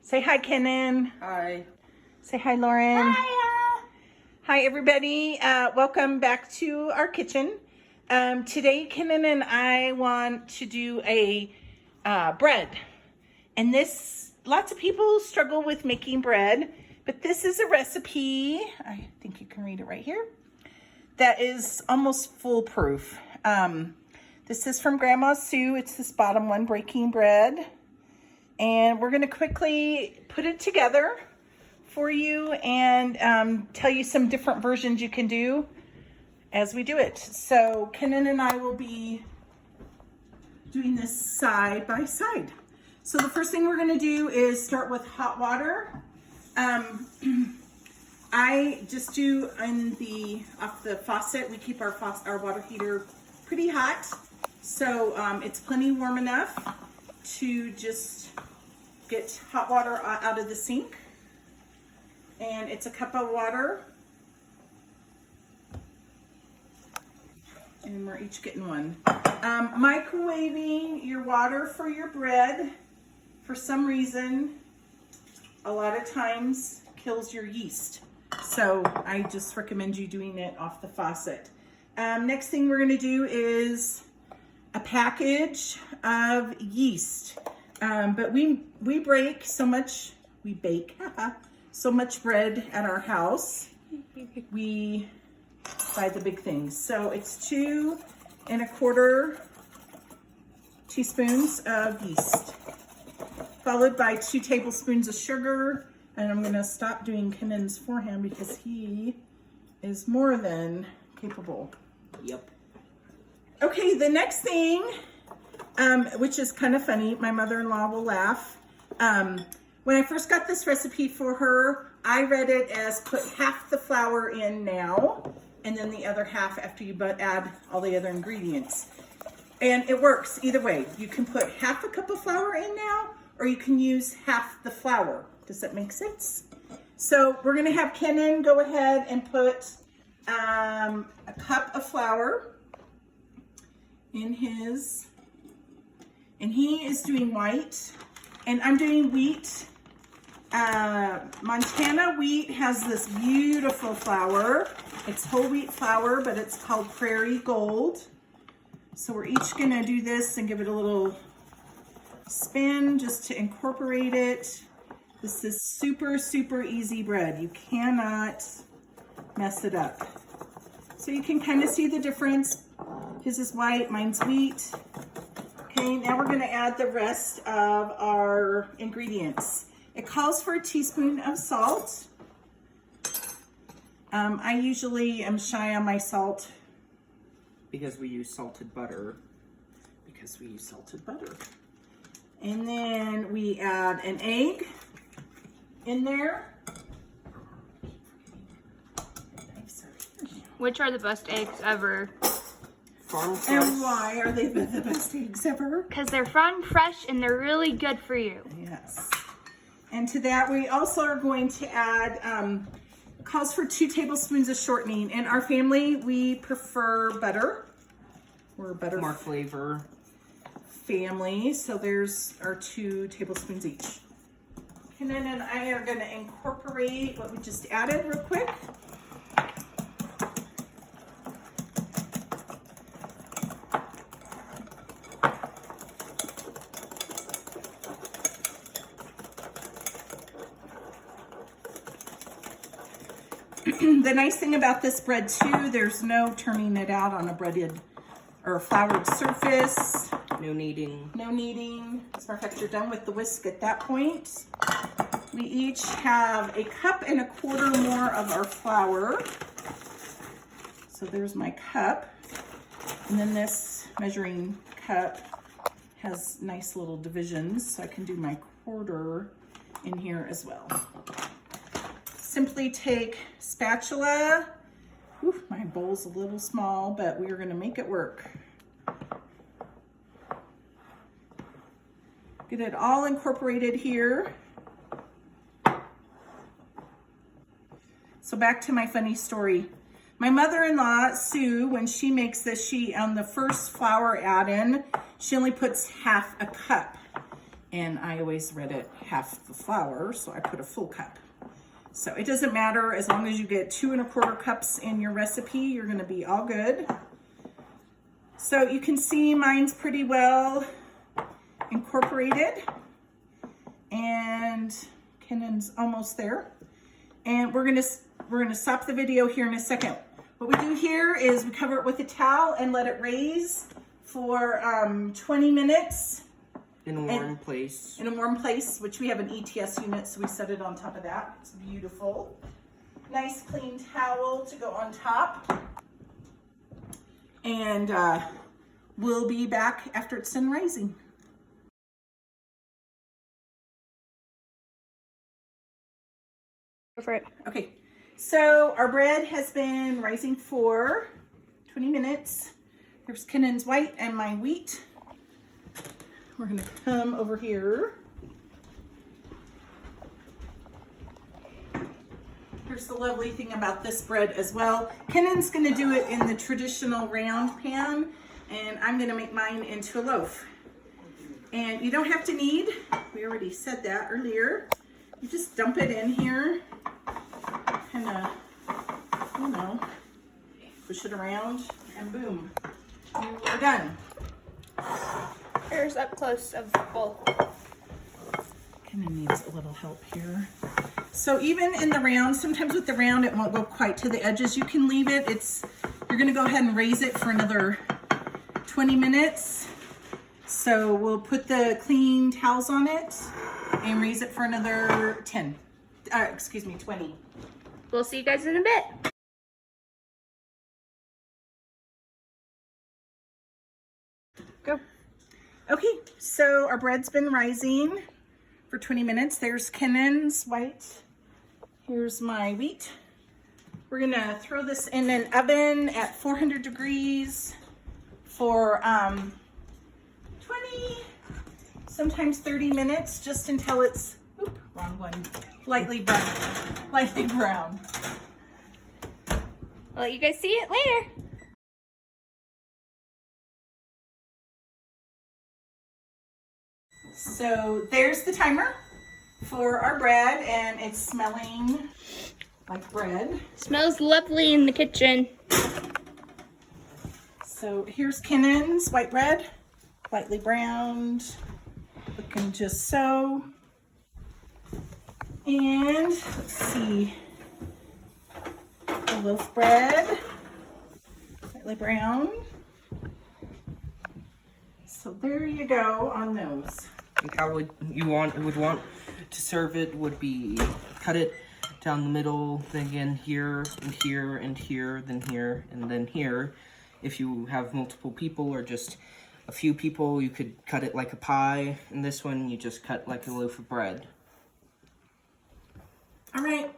Say hi, Kenan. Hi. Say hi, Lauren. Hiya. Hi, everybody. Welcome back to our kitchen. Today, Kenan and I want to do a bread. And lots of people struggle with making bread, but this is a recipe, I think you can read it right here, that is almost foolproof. This is from Grandma Sue. It's this bottom one, breaking bread. And we're gonna quickly put it together for you and tell you some different versions you can do as we do it. So Kenan and I will be doing this side by side. So the first thing we're gonna do is start with hot water. I just do off the faucet. We keep our water heater pretty hot. So it's plenty warm enough to just get hot water out of the sink. And it's a cup of water. And we're each getting one. Microwaving your water for your bread, for some reason, a lot of times kills your yeast. So I just recommend you doing it off the faucet. Next thing we're gonna do is a package of yeast. But we bake so much so much bread at our house. We buy the big things. So it's 2 1/4 teaspoons of yeast, followed by 2 tablespoons of sugar. And I'm gonna stop doing Kenan's for him because he is more than capable. Yep. Okay, the next thing, which is kind of funny, my mother-in-law will laugh. When I first got this recipe for her, I read it as put half the flour in now, and then the other half after you add all the other ingredients. And it works either way. You can put half a cup of flour in now, or you can use half the flour. Does that make sense? So we're gonna have Kenan go ahead and put a cup of flour in his, and he is doing white, and I'm doing wheat. Montana wheat has this beautiful flour. It's whole wheat flour, but it's called Prairie Gold. So we're each gonna do this and give it a little spin just to incorporate it. This is super, super easy bread. You cannot mess it up. So you can kind of see the difference. His is white, mine's wheat. Okay, now we're gonna add the rest of our ingredients. It calls for a teaspoon of salt. I usually am shy on my salt. Because we use salted butter. And then we add an egg in there. Which are the best eggs ever? Farm fresh. And why are they the best eggs ever? Because they're farm fresh and they're really good for you. Yes. And to that, we also are going to add, calls for 2 tablespoons of shortening. In our family, we prefer butter. We're a butter More flavor. family, so there's our 2 tablespoons each. Kenan and I are gonna incorporate what we just added real quick. The nice thing about this bread too, there's no turning it out on a breaded or floured surface. No kneading. No kneading. As a matter of fact, you're done with the whisk at that point. We each have 1 1/4 cups more of our flour. So there's my cup. And then this measuring cup has nice little divisions, so I can do my 1/4 in here as well. Simply take spatula. Whew, my bowl's a little small, but we're gonna make it work. Get it all incorporated here. So back to my funny story. My mother-in-law, Sue, when she makes this, on the first flour add-in, she only puts half a cup. And I always read it half the flour, so I put a full cup. So it doesn't matter, as long as you get 2 1/4 cups in your recipe, you're gonna be all good. So you can see mine's pretty well incorporated, and Kennan's almost there. And we're gonna stop the video here in a second. What we do here is we cover it with a towel and let it raise for 20 minutes. In a warm place. In a warm place, which we have an ETS unit, so we set it on top of that. It's beautiful. Nice clean towel to go on top. And we'll be back after it's done rising. Go for it. Okay, so our bread has been rising for 20 minutes. Here's Kennan's white and my wheat. We're gonna come over here. Here's the lovely thing about this bread as well. Kennan's gonna do it in the traditional round pan, and I'm gonna make mine into a loaf. And you don't have to knead, we already said that earlier. You just dump it in here, kinda, you know, push it around, and boom, you are done. Here's up close of both. Kind of needs a little help here. So even in the round, sometimes with the round it won't go quite to the edges. You can leave it. You're gonna go ahead and raise it for another 20 minutes. So we'll put the clean towels on it and raise it for another 20. We'll see you guys in a bit. Go. Okay, so our bread's been rising for 20 minutes. There's Kennan's white. Here's my wheat. We're gonna throw this in an oven at 400 degrees for 20, sometimes 30 minutes, just until it's, wrong one, lightly brown. I'll let you guys see it later. So there's the timer for our bread, and it's smelling like bread. Smells lovely in the kitchen. So here's Kennan's white bread, lightly browned, looking just so. And let's see, the loaf bread, lightly brown. So there you go on those. And how would want to serve it would be cut it down the middle, then again here and here and here, then here and then here. If you have multiple people or just a few people, you could cut it like a pie. And this one you just cut like a loaf of bread. All right,